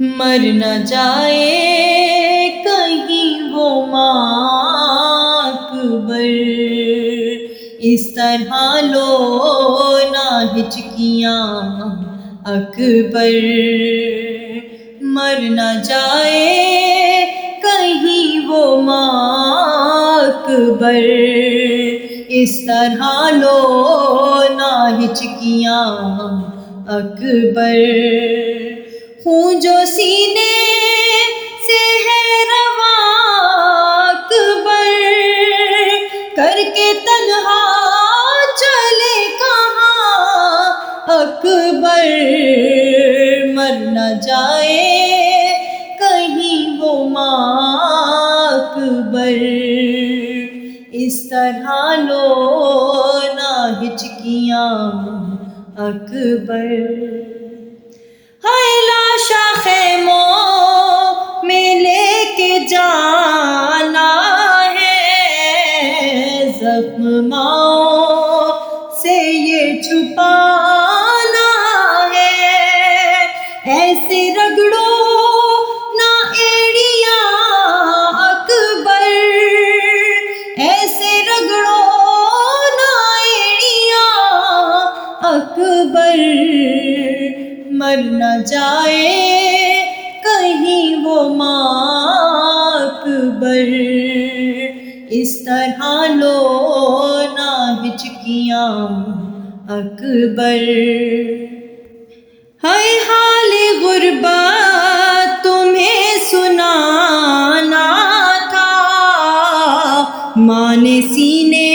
مر نہ جائے کہیں وہ ماں اکبر، اس طرح لو نہ ہچکیاں اکبر، مر نہ جائے کہیں وہ ماں اکبر، اس طرح لو نہ ہچکیاں اکبر، خون جو سینے سے ہے رواں اکبر، کر کے تنہا چلے کہاں اکبر، مر نہ جائے کہیں وہ ماں اکبر، اس طرح لو نہ ہچکیاں اکبر، ہائے لاشا خیموں میں لے کے جانا ہے، زخم ماؤں سے یہ چھپانا ہے، ایسے رگڑو نہ ایڑیاں اکبر، ایسے رگڑو نہ ایڑیاں اکبر، مر نہ جائے کہیں وہ ماں اکبر، اس طرح لو نہ ہچکیاں اکبر، ہائے حال غربت تمہیں سنانا تھا، ماں نے سینے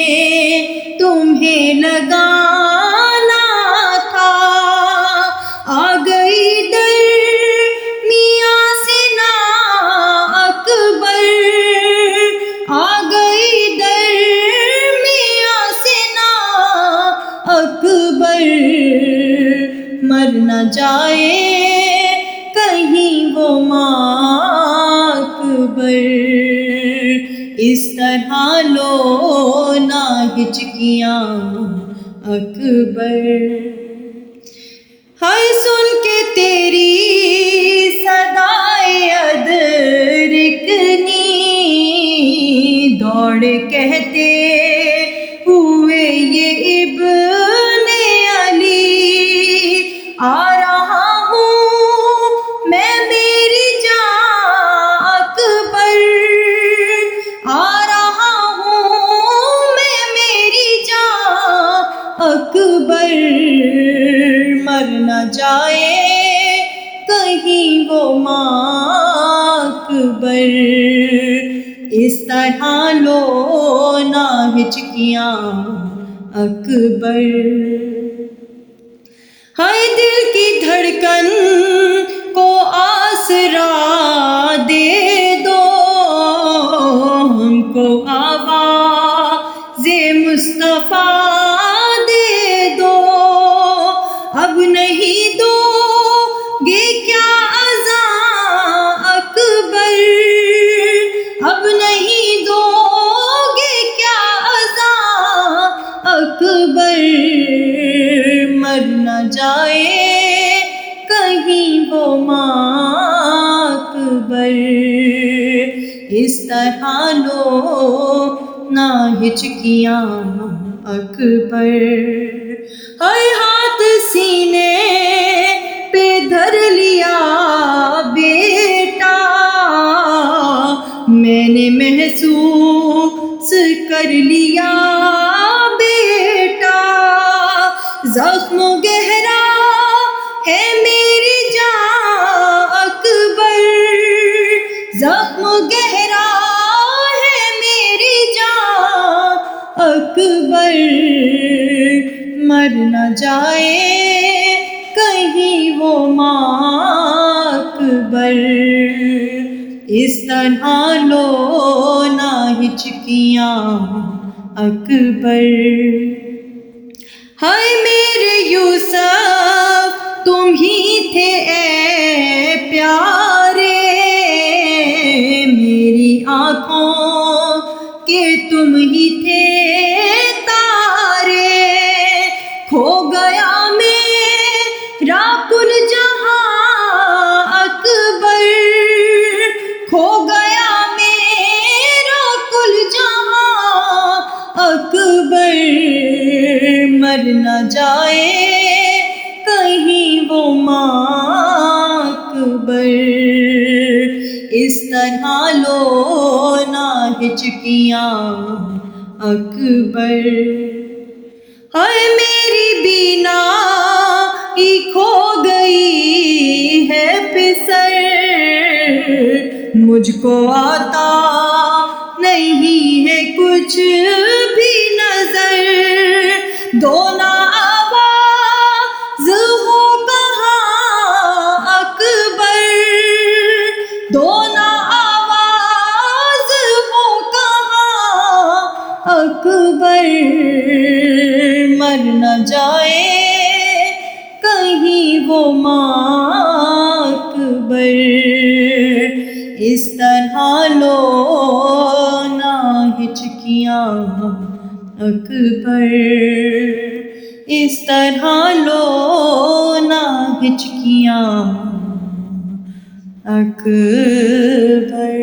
تمہیں لگانا تھا، آ گئی درمیاں سے نا اکبر، آ گئی درمیاں سے نا اکبر، مر نہ جائے کہیں وہ ماں اکبر، اس طرح لو نہ ہچکیاں اکبر، ہائے سن کے تیری صدائے ادرکنی، دوڑ کہتے ہوئے یہ ابن علی، آ رہا ہوں میں میری جاں اکبر، آ رہا ہوں میں میری جاں اکبر، مر نہ جائے کہیں وہ ماں اکبر، اس طرح لو نہ ہچکیاں اکبر، ہائے دل کی دھڑکن کو آسرا دے دو، ہم کو آواز مصطفیٰ دے دو، اب نہیں دو گے کیا اذاں اکبر، اب نہیں دو گے کیا اذاں اکبر، مر نہ جائے کہیں وہ ماں اکبر، اس طرح لو نہ ہچکیاں اکبر، ہائے ہاتھ سینے پہ دھر لیا بیٹا، میں نے محسوس کر لیا بیٹا، زخم گہرا ہے میری جاں اکبر، زخم گہرا ہے میری جاں اکبر، مر نہ جائے کہیں وہ ماں اکبر، اس طرح لو نہ ہچکیاں اکبر، ہائے میرے یوسف تم ہی تھے اے پیارے، میری آنکھوں کے تم ہی تھے تارے، کھو گیا میرا کل جہاں اکبر، نہ جائے کہیں وہ ماں اکبر، اس طرح لو نہ ہچکیاں اکبر۔ ہائے میری بینا کھو گئی ہے پسر، مجھ کو آتا نہیں ہے کچھ بھی نظر، دونا آواز ہو کہاں اکبر، دونا آواز ہو کہاں اکبر، مر نہ جائے کہیں وہ ماں اکبر، اس طرح لو نہ ہچکیاں اکبر، اس طرح لو نہ ہچکیاں اکبر۔